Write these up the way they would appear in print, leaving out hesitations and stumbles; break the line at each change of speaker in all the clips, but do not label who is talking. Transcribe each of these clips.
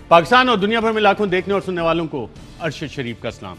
پاکستان اور دنیا بھر میں لاکھوں دیکھنے اور سننے والوں کو ارشد شریف کا سلام۔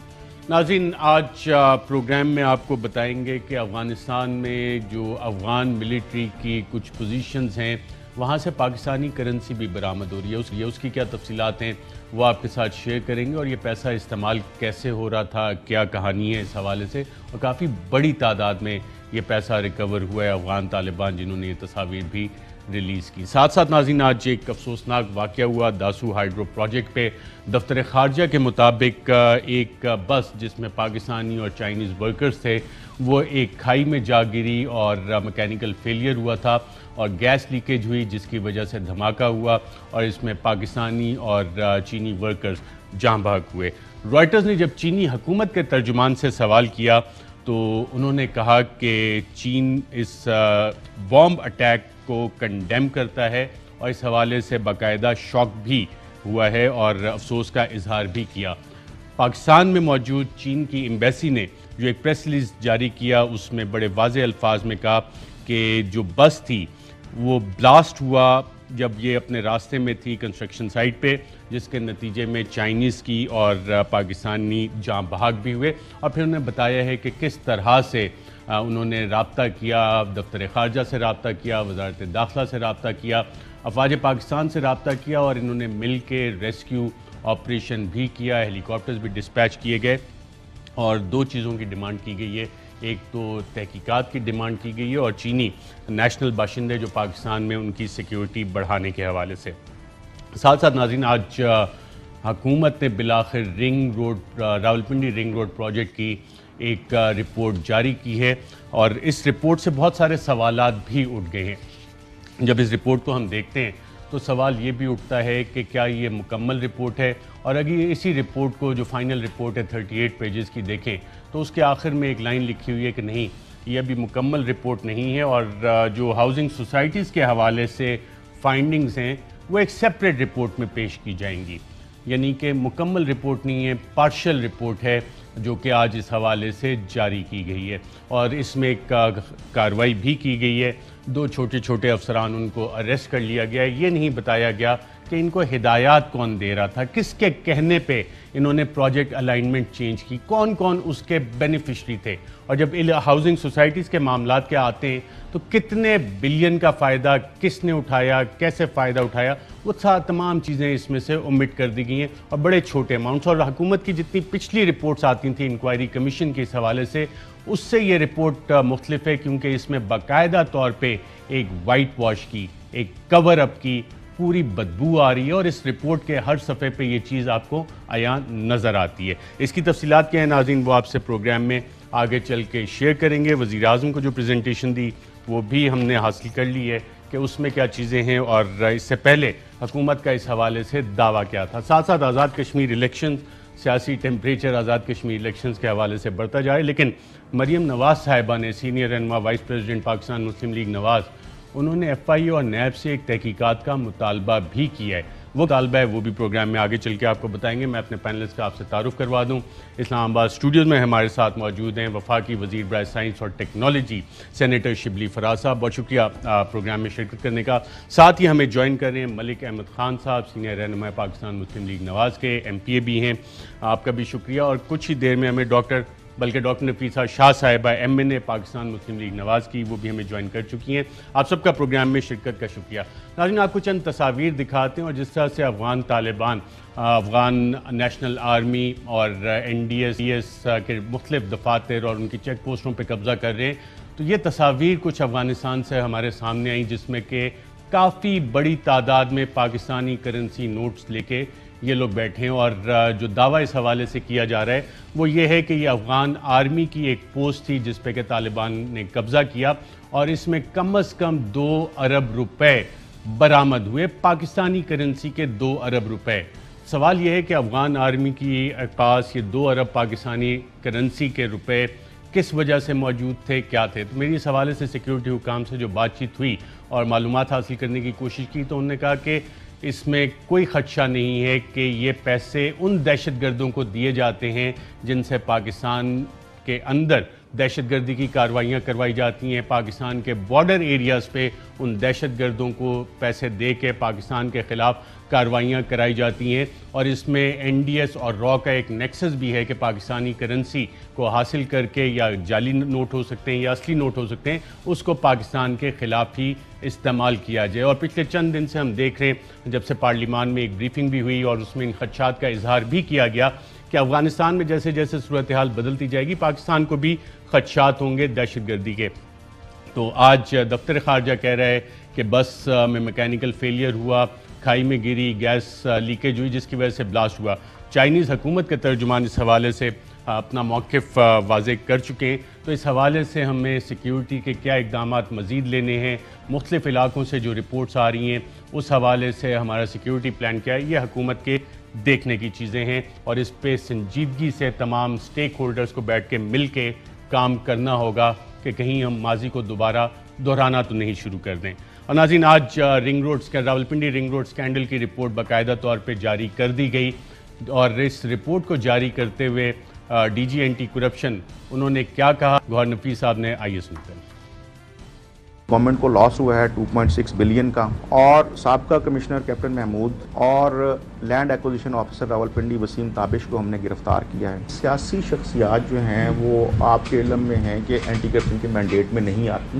ناظرین، آج پروگرام میں آپ کو بتائیں گے کہ افغانستان میں جو افغان ملٹری کی کچھ پوزیشنز ہیں وہاں سے پاکستانی کرنسی بھی برآمد ہو رہی ہے، اس کی کیا تفصیلات ہیں وہ آپ کے ساتھ شیئر کریں گے، اور یہ پیسہ استعمال کیسے ہو رہا تھا، کیا کہانی ہے اس حوالے سے، اور کافی بڑی تعداد میں یہ پیسہ ریکور ہوا ہے افغان طالبان جنہوں نے یہ تصاویر بھی ریلیز کی۔ ساتھ ساتھ ناظرین، آج ایک افسوسناک واقعہ ہوا داسو ہائیڈرو پروجیکٹ پہ۔ دفتر خارجہ کے مطابق ایک بس جس میں پاکستانی اور چائنیز ورکرز تھے وہ ایک کھائی میں جا گری اور میکینیکل فیلئر ہوا تھا اور گیس لیکیج ہوئی جس کی وجہ سے دھماکہ ہوا اور اس میں پاکستانی اور چینی ورکرز جاں بحق ہوئے۔ رائٹرز نے جب چینی حکومت کے ترجمان سے سوال کیا تو انہوں نے کہا کہ چین اس بامب اٹیک کو کنڈیم کرتا ہے اور اس حوالے سے باقاعدہ شاک بھی ہوا ہے اور افسوس کا اظہار بھی کیا۔ پاکستان میں موجود چین کی ایمبیسی نے جو ایک پریس ریلیز جاری کیا اس میں بڑے واضح الفاظ میں کہا کہ جو بس تھی وہ بلاسٹ ہوا جب یہ اپنے راستے میں تھی کنسٹرکشن سائٹ پہ، جس کے نتیجے میں چائنیز کی اور پاکستانی جاں بحق بھی ہوئے، اور پھر انہوں نے بتایا ہے کہ کس طرح سے انہوں نے رابطہ کیا، دفتر خارجہ سے رابطہ کیا، وزارت داخلہ سے رابطہ کیا، افواج پاکستان سے رابطہ کیا، اور انہوں نے مل کے ریسکیو آپریشن بھی کیا، ہیلی کاپٹرز بھی ڈسپیچ کیے گئے، اور دو چیزوں کی ڈیمانڈ کی گئی ہے۔ ایک تو تحقیقات کی ڈیمانڈ کی گئی ہے اور چینی نیشنل باشندے جو پاکستان میں ان کی سیکیورٹی بڑھانے کے حوالے سے۔ ساتھ ساتھ ناظرین، آج حکومت نے بالآخر راولپنڈی رنگ روڈ پروجیکٹ کی ایک رپورٹ جاری کی ہے، اور اس رپورٹ سے بہت سارے سوالات بھی اٹھ گئے ہیں۔ جب اس رپورٹ کو ہم دیکھتے ہیں تو سوال یہ بھی اٹھتا ہے کہ کیا یہ مکمل رپورٹ ہے، اور اگر اسی رپورٹ کو جو فائنل رپورٹ ہے 38 پیجز کی دیکھیں تو اس کے آخر میں ایک لائن لکھی ہوئی ہے کہ نہیں، یہ ابھی مکمل رپورٹ نہیں ہے، اور جو ہاؤسنگ سوسائٹیز کے حوالے سے فائنڈنگز ہیں وہ ایک سیپریٹ رپورٹ میں پیش کی جائیں گی، یعنی کہ مکمل رپورٹ نہیں ہے، پارشل رپورٹ ہے جو کہ آج اس حوالے سے جاری کی گئی ہے، اور اس میں ایک کارروائی بھی کی گئی ہے۔ 2 چھوٹے افسران ان کو اریسٹ کر لیا گیا ہے۔ یہ نہیں بتایا گیا کہ ان کو ہدایات کون دے رہا تھا، کس کے کہنے پہ انہوں نے پروجیکٹ الائنمنٹ چینج کی، کون کون اس کے بینیفیشری تھے، اور جب ہاؤسنگ سوسائٹیز کے معاملات کے آتے ہیں تو کتنے بلین کا فائدہ کس نے اٹھایا، کیسے فائدہ اٹھایا، وہ تمام چیزیں اس میں سے اومٹ کر دی گئی ہیں، اور بڑے چھوٹے اماؤنٹس، اور حکومت کی جتنی پچھلی رپورٹس آتی تھیں انکوائری کمیشن کے اس حوالے سے اس سے یہ رپورٹ مختلف ہے، کیونکہ اس میں باقاعدہ طور پہ ایک وائٹ واش کی، ایک کور اپ کی پوری بدبو آ رہی ہے، اور اس رپورٹ کے ہر صفحے پہ یہ چیز آپ کو عیاں نظر آتی ہے۔ اس کی تفصیلات کیا ہیں ناظرین، وہ آپ سے پروگرام میں آگے چل کے شیئر کریں گے۔ وزیر اعظم کو جو پریزنٹیشن دی وہ بھی ہم نے حاصل کر لی ہے کہ اس میں کیا چیزیں ہیں، اور اس سے پہلے حکومت کا اس حوالے سے دعویٰ کیا تھا۔ ساتھ ساتھ آزاد کشمیر الیکشن، سیاسی ٹیمپریچر آزاد کشمیر الیکشنز کے حوالے سے بڑھتا جائے، لیکن مریم نواز صاحبہ نے، سینئر رہنما وائس پریزیڈنٹ پاکستان مسلم لیگ نواز، انہوں نے ایف آئی اے اور نیب سے ایک تحقیقات کا مطالبہ بھی کیا ہے۔ وہ مطالبہ ہے وہ بھی پروگرام میں آگے چل کے آپ کو بتائیں گے۔ میں اپنے پینلسٹ کا آپ سے تعارف کروا دوں۔ اسلام آباد اسٹوڈیوز میں ہمارے ساتھ موجود ہیں وفاقی وزیر برائے سائنس اور ٹیکنالوجی سینیٹر شبلی فراز صاحب، بہت شکریہ پروگرام میں شرکت کرنے کا۔ ساتھ ہی ہمیں جوائن کر رہے ہیں ملک احمد خان صاحب، سینئر رہنما پاکستان مسلم لیگ نواز کے، ایم پی اے بھی ہیں، آپ کا بھی شکریہ۔ اور کچھ ہی دیر میں ہمیں ڈاکٹر نفیسہ شاہ صاحبہ ایم این اے پاکستان مسلم لیگ نواز کی، وہ بھی ہمیں جوائن کر چکی ہیں۔ آپ سب کا پروگرام میں شرکت کا شکریہ۔ ناظرین، آپ کو چند تصاویر دکھاتے ہیں، اور جس طرح سے افغان طالبان افغان نیشنل آرمی اور این ڈی ایس کے مختلف دفاتر اور ان کی چیک پوسٹوں پہ قبضہ کر رہے ہیں، تو یہ تصاویر کچھ افغانستان سے ہمارے سامنے آئیں جس میں کہ کافی بڑی تعداد میں پاکستانی کرنسی نوٹس لے کے یہ لوگ بیٹھے ہیں، اور جو دعویٰ اس حوالے سے کیا جا رہا ہے وہ یہ ہے کہ یہ افغان آرمی کی ایک پوسٹ تھی جس پہ کہ طالبان نے قبضہ کیا، اور اس میں کم از کم 2 ارب روپے برآمد ہوئے، پاکستانی کرنسی کے 2 ارب روپے۔ سوال یہ ہے کہ افغان آرمی کی پاس یہ 2 ارب پاکستانی کرنسی کے روپے کس وجہ سے موجود تھے، کیا تھے؟ تو میری اس حوالے سے سیکیورٹی حکام سے جو بات چیت ہوئی اور معلومات حاصل کرنے کی کوشش کی تو انہوں نے کہا کہ اس میں کوئی خدشہ نہیں ہے کہ یہ پیسے ان دہشت گردوں کو دیے جاتے ہیں جن سے پاکستان کے اندر دہشت گردی کی کارروائیاں کروائی جاتی ہیں، پاکستان کے بارڈر ایریاز پہ ان دہشت گردوں کو پیسے دے کے پاکستان کے خلاف کارروائیاں کرائی جاتی ہیں، اور اس میں این ڈی ایس اور را کا ایک نیکسس بھی ہے کہ پاکستانی کرنسی کو حاصل کر کے یا جعلی نوٹ ہو سکتے ہیں یا اصلی نوٹ ہو سکتے ہیں، اس کو پاکستان کے خلاف ہی استعمال کیا جائے۔ اور پچھلے چند دن سے ہم دیکھ رہے ہیں جب سے پارلیمان میں ایک بریفنگ بھی ہوئی اور اس میں ان خدشات کا اظہار بھی کیا گیا کہ افغانستان میں جیسے جیسے صورتحال بدلتی جائے گی پاکستان کو بھی خدشات ہوں گے دہشت گردی کے۔ تو آج دفتر خارجہ کہہ رہا ہے کہ بس میں میکینیکل فیلئر ہوا، کھائی میں گری، گیس لیکیج ہوئی جس کی وجہ سے بلاسٹ ہوا۔ چائنیز حکومت کے ترجمان اس حوالے سے اپنا موقف واضح کر چکے ہیں۔ تو اس حوالے سے ہمیں سیکیورٹی کے کیا اقدامات مزید لینے ہیں، مختلف علاقوں سے جو رپورٹس آ رہی ہیں اس حوالے سے ہمارا سیکیورٹی پلان کیا ہے، یہ حکومت کے دیکھنے کی چیزیں ہیں، اور اس پہ سنجیدگی سے تمام سٹیک ہولڈرز کو بیٹھ کے مل کے کام کرنا ہوگا کہ کہیں ہم ماضی کو دوبارہ دہرانا تو نہیں شروع کر دیں۔ اور ناظرین، آج راولپنڈی رنگ روڈ اسکینڈل کی رپورٹ باقاعدہ طور پہ جاری کر دی گئی، اور اس رپورٹ کو جاری کرتے ہوئے ڈی جی اینٹی کرپشن انہوں نے کیا کہا، گوہر نفیس صاحب نے، آئیے سنتے ہیں۔
گورنمنٹ کو لاس ہوا ہے 2.6 بلین کا، اور سابقہ کمشنر کیپٹن محمود اور land acquisition officer Rawalpindi Waseem Tabish کو ہم نے گرفتار کیا ہے۔ سیاسی شخصیات جو ہیں وہ آپ کے علم میں ہیں کہ اینٹی کرپشن کے مینڈیٹ میں نہیں آتی،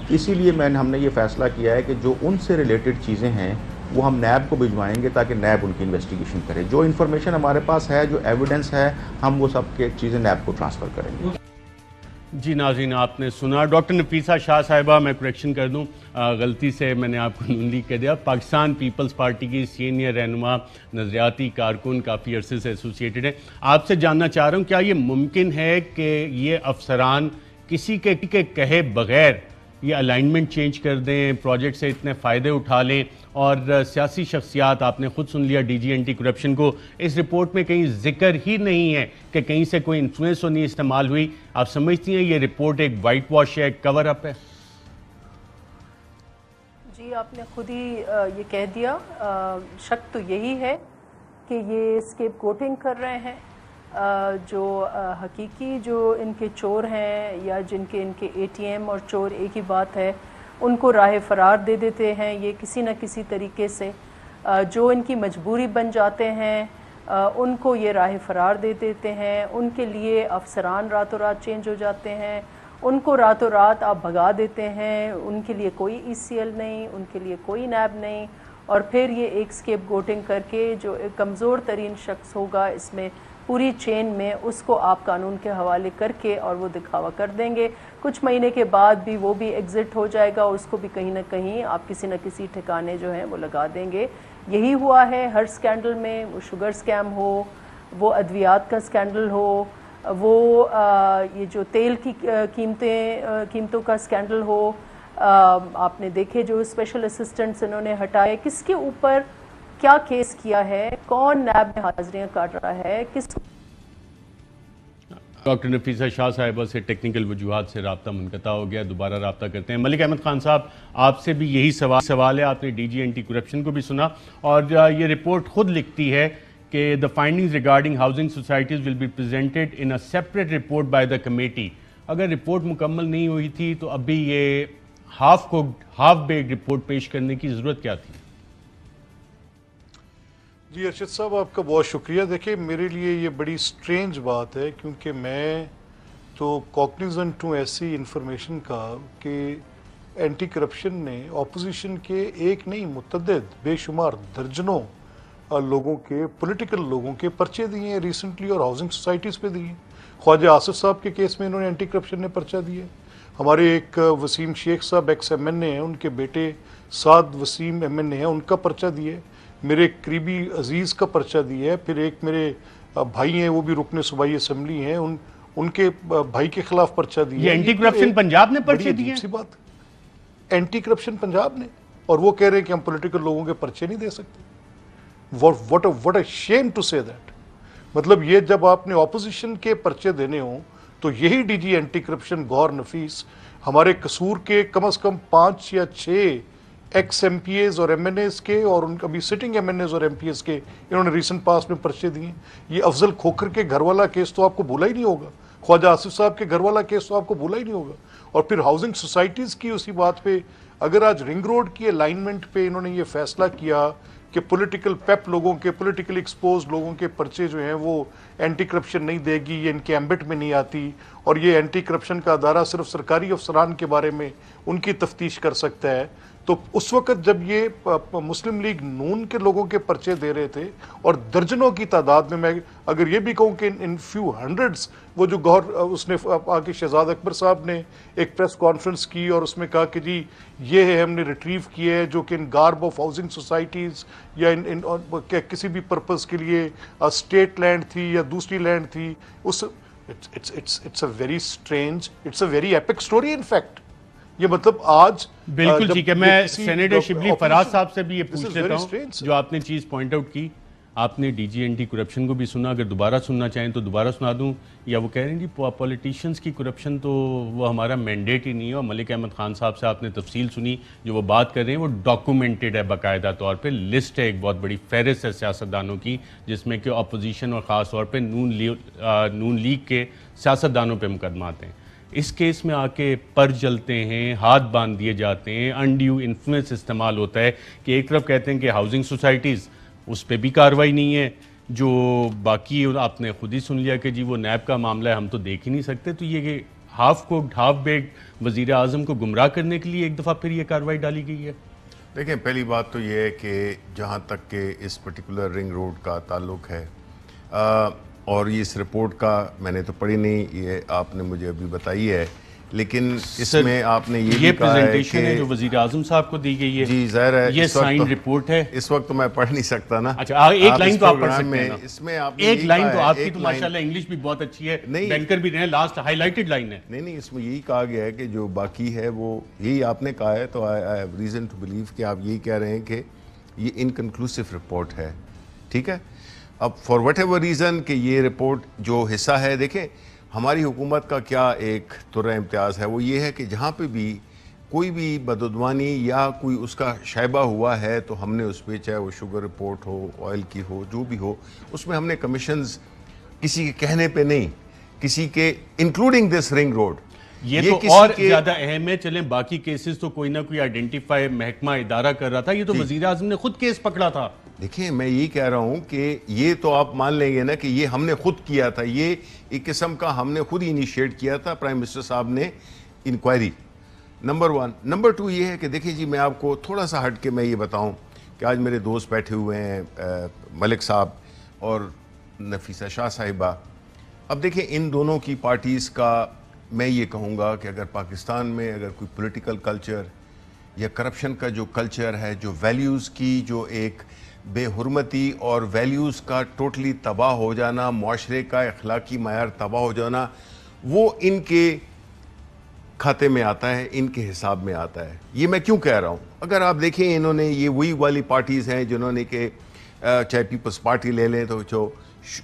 اسی لیے ہم نے یہ فیصلہ کیا ہے کہ جو ان سے ریلیٹڈ چیزیں ہیں وہ ہم نیب کو بھجوائیں گے تاکہ نیب ان کی انویسٹیگیشن کرے۔ جو انفارمیشن ہمارے پاس ہے، جو ایویڈنس ہے، ہم وہ سب کے چیزیں نیب کو ٹرانسفر کریں گے۔
جی ناظرین، آپ نے سنا ڈاکٹر نفیسہ شاہ صاحبہ، میں کریکشن کر دوں، غلطی سے میں نے آپ کو نون لیگ کہہ دیا، پاکستان پیپلز پارٹی کی سینئر رہنما، نظریاتی کارکن، کافی عرصے سے ایسوسیٹڈ ہیں۔ آپ سے جاننا چاہ رہا ہوں کیا یہ ممکن ہے کہ یہ افسران کسی کے کہے بغیر یہ الائنمنٹ چینج کر دیں، پروجیکٹ سے اتنے فائدے اٹھا لیں، اور سیاسی شخصیات، آپ نے خود سن لیا ڈی جی اینٹی کرپشن کو، اس رپورٹ میں کہیں ذکر ہی نہیں ہے کہ کہیں سے کوئی انفلوئنس تو نہیں استعمال ہوئی؟ آپ سمجھتی ہیں یہ رپورٹ ایک وائٹ واش ہے، ایک کور اپ ہے؟
جی، آپ نے خود ہی یہ کہہ دیا، شک تو یہی ہے کہ یہ اسکیپ گوٹنگ کر رہے ہیں۔ جو حقیقی جو ان کے چور ہیں یا جن کے ان کے اے ٹی ایم اور چور ایک ہی بات ہے، ان کو راہ فرار دے دیتے ہیں یہ کسی نہ کسی طریقے سے۔ جو ان کی مجبوری بن جاتے ہیں ان کو یہ راہ فرار دے دیتے ہیں، ان کے لیے افسران راتوں رات چینج ہو جاتے ہیں، ان کو راتوں رات آپ بھگا دیتے ہیں، ان کے لیے کوئی ای سی ایل نہیں، ان کے لیے کوئی نیب نہیں، اور پھر یہ ایک اسکیپ گوٹنگ کر کے جو ایک کمزور ترین شخص ہوگا اس میں پوری چین میں، اس کو آپ قانون کے حوالے کر کے اور وہ دکھاوا کر دیں گے۔ کچھ مہینے کے بعد بھی وہ بھی ایگزٹ ہو جائے گا، اور اس کو بھی کہیں نہ کہیں آپ کسی نہ کسی ٹھکانے جو ہیں وہ لگا دیں گے۔ یہی ہوا ہے ہر سکینڈل میں، وہ شوگر سکیم ہو، وہ ادویات کا سکینڈل ہو، وہ یہ جو تیل کی قیمتوں کا سکینڈل ہو، آپ نے دیکھے جو اسپیشل اسسٹنٹس انہوں نے ہٹائے، کس کے اوپر کیا کیس کیا ہے، کون نیب میں حاضریاں کاٹ رہا ہے، کس۔
ڈاکٹر نفیسہ شاہ صاحبہ سے ٹیکنیکل وجوہات سے رابطہ منقطع ہو گیا، دوبارہ رابطہ کرتے ہیں۔ ملک احمد خان صاحب، آپ سے بھی یہی سوال ہے، آپ نے ڈی جی اینٹی کرپشن کو بھی سنا، اور یہ رپورٹ خود لکھتی ہے کہ the findings regarding housing societies will be presented in a separate report by the committee۔ اگر رپورٹ مکمل نہیں ہوئی تھی تو ابھی یہ ہاف بیکڈ رپورٹ پیش کرنے کی ضرورت کیا تھی؟
جی ارشد صاحب، آپ کا بہت شکریہ۔ دیکھیں، میرے لیے یہ بڑی سٹرینج بات ہے، کیونکہ میں تو کوگنیزنٹ ہوں ایسی انفارمیشن کا کہ اینٹی کرپشن نے اپوزیشن کے ایک نہیں متعدد بے شمار درجنوں لوگوں کے، پولیٹیکل لوگوں کے پرچے دیے ہیں ریسنٹلی، اور ہاؤسنگ سوسائٹیز پہ دیے۔ خواجہ آصف صاحب کے کیس میں انہوں نے اینٹی کرپشن نے پرچہ دیا۔ ہمارے ایک وسیم شیخ صاحب ایکس ایم این اے ہیں، ان کے بیٹے سعد وسیم ایم این اے ہیں، ان کا پرچہ دیا ہے۔ میرے ایک قریبی عزیز کا پرچہ دیا ہے۔ پھر ایک میرے بھائی ہیں، وہ بھی رکن صوبائی اسمبلی ہیں، ان کے بھائی کے خلاف پرچہ دیا ہے۔
یہ اینٹی کرپشن پنجاب نے پرچے دیے؟
سی بات، اینٹی کرپشن پنجاب نے، اور وہ کہہ رہے ہیں کہ ہم پولیٹیکل لوگوں کے پرچے نہیں دے سکتے۔ what a shame to say that۔ مطلب یہ جب آپ نے اپوزیشن کے پرچے دینے ہوں تو یہی ڈی جی اینٹی کرپشن گوہر نفیس ہمارے قصور کے کم از کم 5 یا 6 ایکس ایم پی ایز اور ایم این ایز کے، اور ان کا بھی سٹنگ ایم این ایز اور ایم پی ایز کے انہوں نے ریسنٹ پاس میں پرچے دیے۔ یہ افضل کھوکھر کے گھر والا کیس تو آپ کو بھولا ہی نہیں ہوگا۔ خواجہ آصف صاحب کے گھر والا کیس تو آپ کو بولا ہی نہیں ہوگا. اور پھر ہاؤسنگ سوسائٹیز کی اسی بات پہ اگر آج رنگ روڈ کی الائنمنٹ پہ انہوں نے یہ فیصلہ کیا کہ پولیٹیکل پیپ لوگوں کے, پولیٹیکل ایکسپوز لوگوں کے پرچے جو ہیں وہ اینٹی کرپشن نہیں دے گی, یہ ان کے ایمبٹ میں نہیں آتی, اور یہ اینٹی کرپشن کا ادارہ صرف سرکاری افسران کے بارے میں ان کی تفتیش کر سکتا ہے, تو اس وقت جب یہ مسلم لیگ نون کے لوگوں کے پرچے دے رہے تھے اور درجنوں کی تعداد میں اگر یہ بھی کہوں کہ ان فیو ہنڈریڈز وہ جو اس نے آگے شہزاد اکبر صاحب نے ایک پریس کانفرنس کی اور اس میں کہا کہ جی یہ ہے ہم نے ریٹریو کیے ہیں جو کہ ان گارب آف ہاؤسنگ سوسائٹیز یا کسی بھی پرپز کے لیے اسٹیٹ لینڈ تھی یا دوسری لینڈ تھی, it's a very strange, it's a very epic story in fact. یہ مطلب آج
بالکل ٹھیک ہے. میں سینیٹر شبلی فراز صاحب سے بھی یہ پوچھ لیتا ہوں, جو آپ نے چیز پوائنٹ آؤٹ کی, آپ نے ڈی جی اینٹی کرپشن کو بھی سنا, اگر دوبارہ سننا چاہیں تو دوبارہ سنا دوں, یا وہ کہہ رہے ہیں جی پولیٹیشینز کی کرپشن تو وہ ہمارا مینڈیٹ ہی نہیں ہے, اور ملک احمد خان صاحب سے آپ نے تفصیل سنی, جو وہ بات کر رہے ہیں وہ ڈاکومنٹڈ ہے باقاعدہ طور پہ, لسٹ ہے ایک بہت بڑی فہرست ہے سیاستدانوں کی, جس میں کہ اپوزیشن اور خاص طور پہ نون لیگ کے سیاستدانوں پہ مقدمات ہیں. اس کیس میں آ کے پر جلتے ہیں, ہاتھ باندھ دیے جاتے ہیں, انڈیو انفلوئنس استعمال ہوتا ہے کہ ایک طرف کہتے ہیں کہ ہاؤسنگ سوسائٹیز اس پہ بھی کارروائی نہیں ہے, جو باقی آپ نے خود ہی سن لیا کہ جی وہ نیب کا معاملہ ہے ہم تو دیکھ ہی نہیں سکتے, تو یہ ہاف بیک وزیر اعظم کو گمراہ کرنے کے لیے ایک دفعہ پھر یہ کارروائی ڈالی گئی ہے.
دیکھیں پہلی بات تو یہ ہے کہ جہاں تک کہ اس پرٹیکولر رنگ روڈ کا تعلق ہے, اور یہ اس رپورٹ کا میں نے تو پڑھی نہیں, یہ آپ نے مجھے ابھی بتائی ہے, لیکن اس میں آپ نے یہ بھی کہا ہے کہ
جو وزیر اعظم صاحب کو دی گئی ہے,
جی ظاہر ہے
یہ سائن رپورٹ ہے.
اس وقت تو میں پڑھ نہیں سکتا نا.
اچھا ایک لائن تو آپ پڑھ سکتے ہیں,
اس میں آپ
ایک لائن تو آپ کی تو ماشاءاللہ انگلش بھی بہت اچھی ہے, بینکر بھی رہے ہیں, لاسٹ ہائی لائٹڈ لائن ہے.
نہیں اس میں یہی کہا گیا ہے کہ جو باقی ہے وہ یہی آپ نے کہا ہے, تو I have reason to believe کہ آپ یہی کہہ رہے ہیں کہ یہ انکنکلوسیو رپورٹ ہے. ٹھیک ہے, اب فار وٹ ایور ریزن کہ یہ رپورٹ جو حصہ ہے, دیکھیں ہماری حکومت کا کیا ایک طرح امتیاز ہے, وہ یہ ہے کہ جہاں پہ بھی کوئی بھی بدعنوانی یا کوئی اس کا شائبہ ہوا ہے تو ہم نے اس پہ, چاہے وہ شوگر رپورٹ ہو, آئل کی ہو, جو بھی ہو, اس میں ہم نے کمیشنز کسی کے کہنے پہ نہیں, کسی کے انکلوڈنگ دس رنگ روڈ,
یہ تو اور زیادہ اہم ہے. چلیں باقی کیسز تو کوئی نہ کوئی آئیڈینٹیفائی محکمہ ادارہ کر رہا تھا, یہ تو وزیر اعظم نے خود کیس پکڑا تھا.
دیکھیں میں یہی کہہ رہا ہوں کہ یہ تو آپ مان لیں گے نا کہ یہ ہم نے خود کیا تھا, یہ ایک قسم کا ہم نے خود انیشیٹ کیا تھا, پرائم منسٹر صاحب نے انکوائری. نمبر 1. نمبر 2 یہ ہے کہ دیکھیں جی میں آپ کو تھوڑا سا ہٹ کے میں یہ بتاؤں کہ آج میرے دوست بیٹھے ہوئے ہیں ملک صاحب اور نفیسہ شاہ صاحبہ. اب دیکھیں ان دونوں کی پارٹیز کا میں یہ کہوں گا کہ اگر پاکستان میں اگر کوئی پولیٹیکل کلچر یا کرپشن کا جو کلچر ہے, جو ویلیوز کی جو ایک بے حرمتی اور ویلیوز کا ٹوٹلی تباہ ہو جانا, معاشرے کا اخلاقی معیار تباہ ہو جانا, وہ ان کے کھاتے میں آتا ہے, ان کے حساب میں آتا ہے. یہ میں کیوں کہہ رہا ہوں, اگر آپ دیکھیں انہوں نے یہ وہی والی پارٹیز ہیں جنہوں نے کہ چاہے پیپلز پارٹی لے لیں تو جو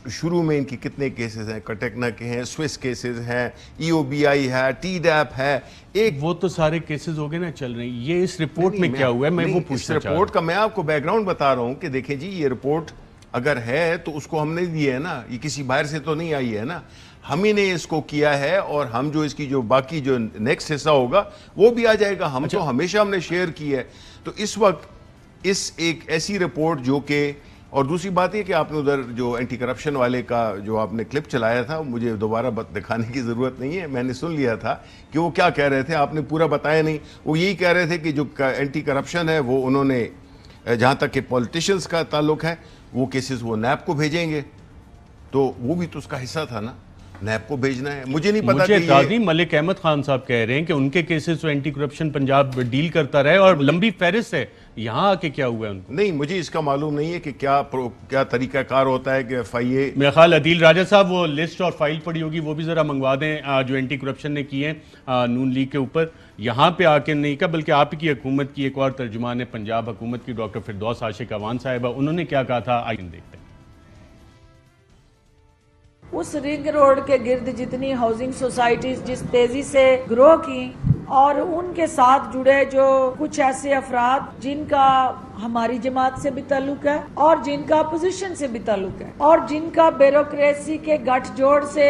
شروع میں ان کی کتنے کیسز ہیں, کٹیکنا کے ہیں, سوئس کیسز ہیں, ای او بی آئی ہے, ٹی ڈیپ ہے, ایک
وہ تو سارے کیسز ہو گئے نا چل رہے ہیں. یہ اس رپورٹ میں کیا ہوا ہے میں وہ پوچھنا چاہ رہا ہوں.
رپورٹ کا میں آپ کو بیک گراؤنڈ بتا رہا ہوں کہ دیکھیں جی یہ رپورٹ اگر ہے تو اس کو ہم نے دی ہے نا, یہ کسی باہر سے تو نہیں آئی ہے نا, ہم ہی نے اس کو کیا ہے, اور ہم جو اس کی جو باقی جو نیکسٹ حصہ ہوگا وہ بھی آ جائے گا. ہم تو ہمیشہ ہم نے شیئر کی ہے. تو اس وقت اس ایک ایسی رپورٹ جو کہ, اور دوسری بات یہ کہ آپ نے ادھر جو اینٹی کرپشن والے کا جو آپ نے کلپ چلایا تھا, مجھے دوبارہ دکھانے کی ضرورت نہیں ہے, میں نے سن لیا تھا کہ وہ کیا کہہ رہے تھے, آپ نے پورا بتایا نہیں. وہ یہی کہہ رہے تھے کہ جو اینٹی کرپشن ہے وہ انہوں نے, جہاں تک کہ پولیٹیشنز کا تعلق ہے, وہ کیسز وہ نیب کو بھیجیں گے, تو وہ بھی تو اس کا حصہ تھا نا, نیب کو بھیجنا ہے. مجھے نہیں پتا کہ
دادی ملک احمد خان صاحب کہہ رہے ہیں کہ ان کے کیسز تو اینٹی کرپشن پنجاب ڈیل کرتا رہے, اور لمبی فہرست ہے, یہاں آ کے کیا ہوا ہے ان کو.
نہیں مجھے اس کا معلوم نہیں ہے کہ کیا طریقہ کار ہوتا ہے کہ FIA.
میرا خیال عدیل راجہ صاحب وہ لسٹ اور فائل پڑی ہوگی, وہ بھی ذرا منگوا دیں جو اینٹی کرپشن نے کی ہیں نون لیگ کے اوپر. یہاں پہ آ کے نہیں کہا, بلکہ آپ کی حکومت کی ایک اور ترجمان ہے پنجاب حکومت کی, ڈاکٹر فردوس عاشق اعوان صاحبہ, انہوں نے کیا کہا تھا, آئیے دیکھتے ہیں.
اس رنگ روڈ کے گرد جتنی ہاؤسنگ سوسائٹیز جس تیزی سے گرو کی, اور ان کے ساتھ جڑے جو کچھ ایسے افراد جن کا ہماری جماعت سے بھی تعلق ہے اور جن کا اپوزیشن سے بھی تعلق ہے, اور جن کا بیوروکریسی کے گٹھ جوڑ سے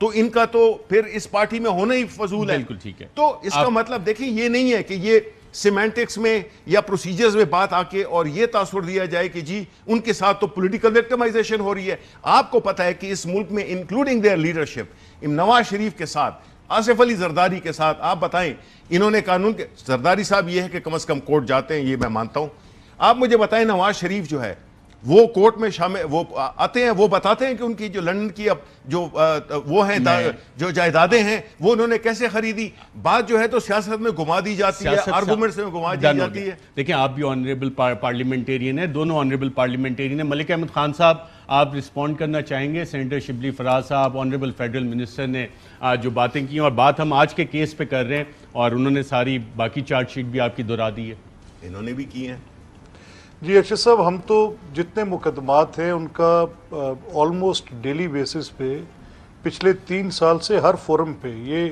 تو ان کا تو پھر اس پارٹی میں ہونا ہی فضول ہے.
بالکل ٹھیک ہے.
تو اس کا مطلب دیکھیں یہ نہیں ہے کہ یہ سیمینٹکس میں یا پروسیجرز میں بات آ کے اور یہ تاثر دیا جائے کہ جی ان کے ساتھ تو پولیٹیکل وکٹمائزیشن ہو رہی ہے. آپ کو پتا ہے کہ اس ملک میں including their leadership Nawaz Sharif کے ساتھ, آصف علی زرداری کے ساتھ, آپ بتائیں انہوں نے قانون کے, زرداری صاحب یہ ہے کہ کم از کم کورٹ جاتے ہیں, یہ میں مانتا ہوں. آپ مجھے بتائیں نواز شریف جو ہے وہ کورٹ میں شامل وہ آتے ہیں, وہ بتاتے ہیں کہ ان کی جو لندن کی اب جو وہ ہیں جو جائیدادیں ہیں وہ انہوں نے کیسے خریدی. بات جو ہے تو سیاست میں گھما دی جاتی ہے, آرگومنٹس میں گھما دی جاتی ہے.
دیکھیں آپ بھی آنریبل پارلیمنٹیرین ہیں, دونوں آنریبل پارلیمنٹیرین ہیں. ملک احمد خان صاحب آپ رسپونڈ کرنا چاہیں گے؟ سینیٹر شبلی فراز صاحب آنریبل فیڈرل منسٹر نے جو باتیں کی, اور بات ہم آج کے کیس پہ کر رہے ہیں, اور انہوں نے ساری باقی چارج شیٹ بھی آپ کی دہرا دی ہے.
انہوں نے بھی کی ہیں.
جی ارشد صاحب, ہم تو جتنے مقدمات ہیں ان کا آلموسٹ ڈیلی بیسس پہ پچھلے 3 سال سے ہر فورم پہ, یہ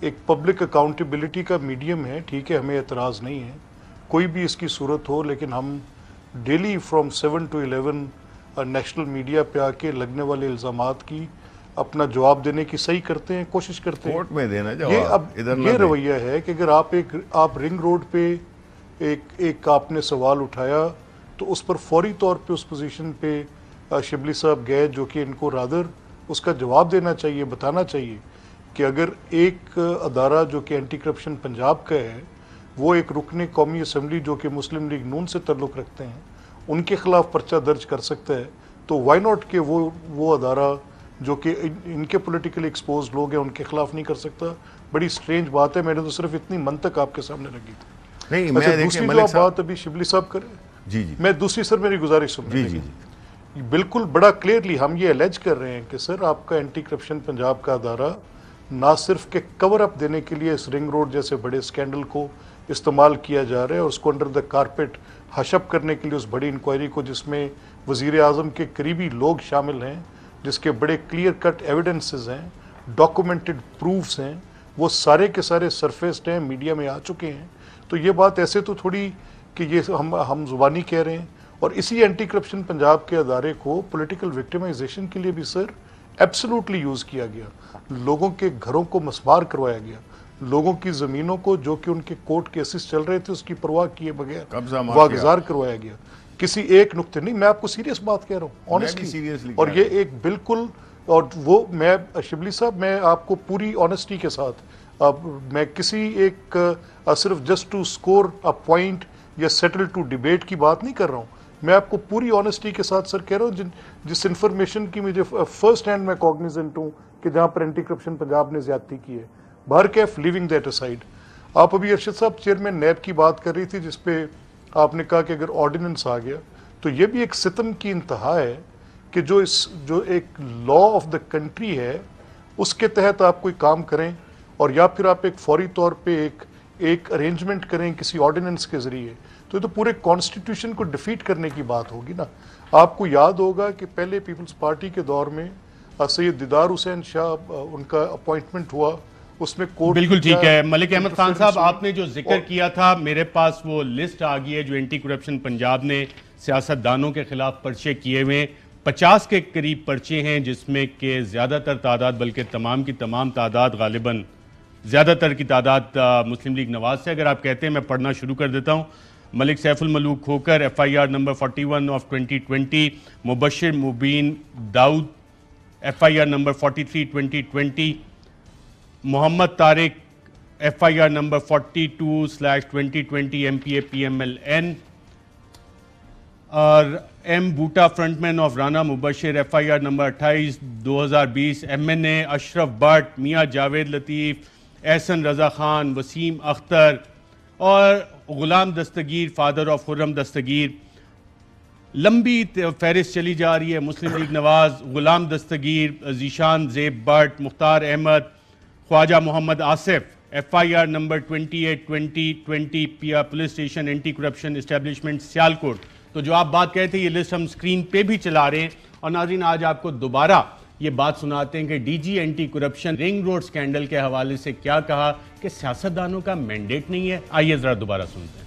ایک پبلک اکاؤنٹیبلٹی کا میڈیم ہے, ٹھیک ہے, ہمیں اعتراض نہیں ہے کوئی بھی اس کی صورت ہو, لیکن ہم daily from 7 to 11 national media پہ آ کے لگنے والے الزامات کی اپنا جواب دینے کی صحیح کرتے ہیں, کوشش کرتے ہیں.
کورٹ میں دینا
یہ اب یہ رویہ ہے کہ اگر آپ رنگ روڈ پہ ایک آپ نے سوال اٹھایا تو اس پر فوری طور پہ اس پوزیشن پہ شبلی صاحب گئے, جو کہ ان کو رادر اس کا جواب دینا چاہیے, بتانا چاہیے کہ اگر ایک ادارہ جو کہ اینٹی کرپشن پنجاب کا ہے وہ ایک رکن قومی اسمبلی جو کہ مسلم لیگ نون سے تعلق رکھتے ہیں ان کے خلاف پرچہ درج کر سکتا ہے, تو وائی ناٹ کہ وہ ادارہ جو کہ ان کے پولیٹیکلی ایکسپوزڈ لوگ ہیں ان کے خلاف نہیں کر سکتا. بڑی سٹرینج بات ہے, میں نے تو صرف اتنی منطق آپ کے سامنے رکھی تھی.
نہیں میں
دوسری جو آپ بات ابھی شبلی صاحب کریں,
جی جی
میں دوسری سر میری گزارش سنیں.
جی جی
بالکل بڑا کلیئرلی ہم یہ الیج کر رہے ہیں کہ سر آپ کا اینٹی کرپشن پنجاب کا ادارہ نہ صرف کہ کور اپ دینے کے لیے اس رنگ روڈ جیسے بڑے اسکینڈل کو استعمال کیا جا رہا ہے اور اس کو انڈر دا کارپیٹ ہش اپ کرنے کے لیے اس بڑی انکوائری کو جس میں وزیر اعظم کے قریبی لوگ شامل ہیں, جس کے بڑے کلیئر کٹ ایویڈنسز ہیں, ڈاکومنٹڈ پروفز ہیں, وہ سارے کے سارے سرفیسڈ ہیں, میڈیا میں آ چکے ہیں. تو یہ بات ایسے تو تھوڑی کہ یہ ہم زبانی کہہ رہے ہیں. اور اسی اینٹی کرپشن پنجاب کے ادارے کو پولیٹیکل وکٹمائزیشن کے لیے بھی سر ایبسلوٹلی یوز کیا گیا, لوگوں کے گھروں کو مسمار کروایا گیا, لوگوں کی زمینوں کو جو کہ ان کے کورٹ کیسز چل رہے تھے اس کی پرواہ کیے بغیر واگزار کروایا گیا. کسی ایک نقطے نہیں, میں آپ کو سیریس بات کہہ رہا ہوں آنیسٹلی, اور یہ ایک بالکل, اور وہ میں شبلی صاحب میں آپ کو پوری آنیسٹی کے ساتھ میں کسی ایک صرف just to score a point یا سیٹل ٹو ڈیبیٹ کی بات نہیں کر رہا ہوں, میں آپ کو پوری آنیسٹی کے ساتھ سر کہہ رہا ہوں جس انفارمیشن کی مجھے فرسٹ ہینڈ میں کوگنیزنٹ ہوں کہ جہاں پر اینٹی کرپشن پنجاب نے زیادتی کی ہے. بہرکیف لیونگ دیٹ اسائڈ, آپ ابھی ارشد صاحب چیئرمین نیب کی بات کر رہی تھی جس پہ آپ نے کہا کہ اگر آرڈیننس آ گیا تو یہ بھی ایک ستم کی انتہا ہے کہ جو ایک لا آف دا کنٹری ہے اس کے تحت آپ کوئی کام کریں اور یا پھر آپ ایک فوری طور پہ ایک ارینجمنٹ کریں کسی آرڈیننس کے ذریعے, تو یہ تو پورے کانسٹیٹیوشن کو ڈیفیٹ کرنے کی بات ہوگی نا. آپ کو یاد ہوگا کہ پہلے پیپلز پارٹی کے دور میں سید دیدار حسین شاہ ان کا اپوائنٹمنٹ ہوا, اس میں کورٹ.
بالکل ٹھیک ہے ملک احمد خان صاحب, آپ نے جو ذکر کیا تھا میرے پاس وہ لسٹ آ گئی ہے جو اینٹی کرپشن پنجاب نے سیاست دانوں کے خلاف پرچے کیے ہوئے, 50 کے قریب پرچے ہیں, جس میں کہ زیادہ تر تعداد بلکہ تمام کی تمام تعداد غالباً زیادہ تر کی تعداد مسلم لیگ نواز سے. اگر آپ کہتے ہیں میں پڑھنا شروع کر دیتا ہوں. Malik Saif ul Malook Khokhar FIR number 41 of 2020, Mubashir Mubeen Daud FIR number 43 2020, Muhammad Tariq FIR number 42/2020 MPA PMLN, اور M Boota front man of Rana Mubashir FIR number 28 2020, MNA Ashraf Butt, Mian Javed لطیف, احسن رضا خان, وسیم اختر اور غلام دستگیر فادر آف خرم دستگیر. لمبی فہرست چلی جا رہی ہے. مسلم لیگ نواز, Ghulam Dastgir, Zeeshan Zeb Butt, Mukhtar Ahmed, Khawaja Muhammad Asif FIR number 28/2020 police station anti corruption establishment Sialkot. تو جو آپ بات کہتے ہیں یہ لسٹ ہم سکرین پہ بھی چلا رہے ہیں, اور ناظرین آج آپ کو دوبارہ یہ بات سناتے ہیں کہ D G anti corruption ring road scandal کے حوالے سے کیا کہا کہ سیاستدانوں کا مینڈیٹ نہیں ہے. آئیے ذرا دوبارہ سنتے ہیں.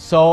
100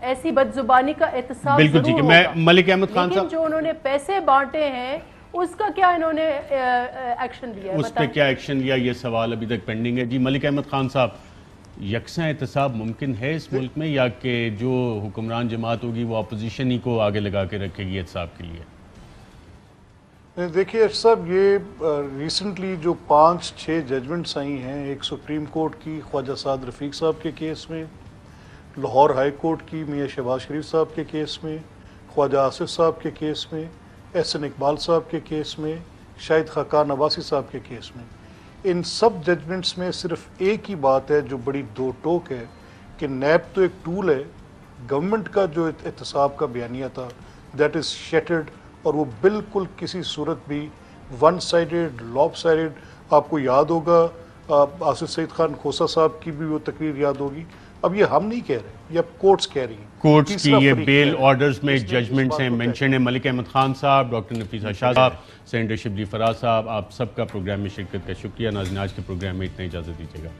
ایسی بدزبانی کا احتساب
بالکل ٹھیک ہے. میں ملک احمد خان
لیکن
صاحب
جو انہوں نے پیسے بانٹے ہیں اس کا کیا انہوں نے ایکشن لیا ہے؟
اس پہ کیا ایکشن لیا, یہ سوال ابھی تک پینڈنگ ہے. جی ملک احمد خان صاحب, یکساں احتساب ممکن ہے اس ملک میں, یا کہ جو حکمران جماعت ہوگی وہ اپوزیشن ہی کو آگے لگا کے رکھے گی احتساب کے لیے؟
دیکھیے ارشد صاحب, یہ ریسنٹلی جو 5-6 ججمنٹس آئی ہیں, ایک سپریم کورٹ کی خواجہ سعد رفیق صاحب کے کیس میں, لاہور ہائی کورٹ کی میاں شہباز شریف صاحب کے کیس میں, خواجہ آصف صاحب کے کیس میں, احسن اقبال صاحب کے کیس میں, شاہد خاقان عباسی صاحب کے کیس میں, ان سب ججمنٹس میں صرف ایک ہی بات ہے جو بڑی دو ٹوک ہے کہ نیب تو ایک ٹول ہے, گورنمنٹ کا جو احتساب کا بیانیہ تھا دیٹ از شیٹرڈ, اور وہ بالکل کسی صورت بھی ون سائیڈڈ, لاپ سائیڈڈ. آپ کو یاد ہوگا آصف سعید خان کھوسہ صاحب کی بھی وہ تقریر یاد ہوگی. اب یہ ہم نہیں کہہ رہے, یہ اب کورٹس کہہ رہی ہیں.
کورٹس کی یہ بیل آرڈرز میں ججمنٹس ہیں, مینشن ہے. ملک احمد خان صاحب, ڈاکٹر نفیسہ شاہ صاحب, سینیٹر شبلی فراز صاحب, آپ سب کا پروگرام میں شرکت کا شکریہ. ناظرین آج کے پروگرام میں اتنا اجازت دیجیے گا.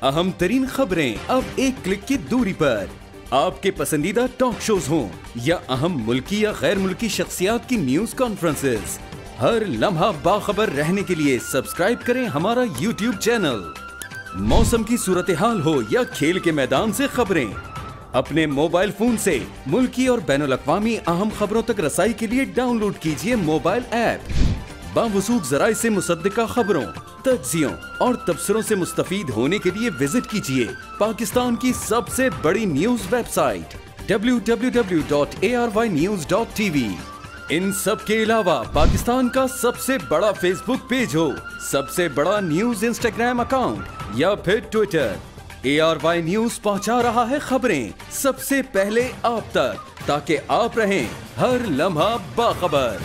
اہم ترین خبریں اب ایک کلک کی دوری پر. آپ کے پسندیدہ ٹاک شوز ہوں یا اہم ملکی یا غیر ملکی شخصیات کی نیوز کانفرنسز, ہر لمحہ باخبر رہنے کے لیے سبسکرائب کریں ہمارا یوٹیوب چینل. موسم کی صورتحال ہو یا کھیل کے میدان سے خبریں, اپنے موبائل فون سے ملکی اور بین الاقوامی اہم خبروں تک رسائی کے لیے ڈاؤن لوڈ کیجیے موبائل ایپ. باوثوق ذرائع سے مصدقہ خبروں, تجزیوں اور تبصروں سے مستفید ہونے کے لیے وزٹ کیجیے پاکستان کی سب سے بڑی نیوز ویب سائٹ www.arYnews.tv. ان سب کے علاوہ پاکستان کا سب سے بڑا فیس بک پیج ہو, سب سے بڑا نیوز انسٹاگرام اکاؤنٹ یا پھر ٹویٹر, ARY نیوز پہنچا رہا ہے خبریں سب سے پہلے آپ تک, تاکہ آپ رہیں ہر لمحہ باخبر.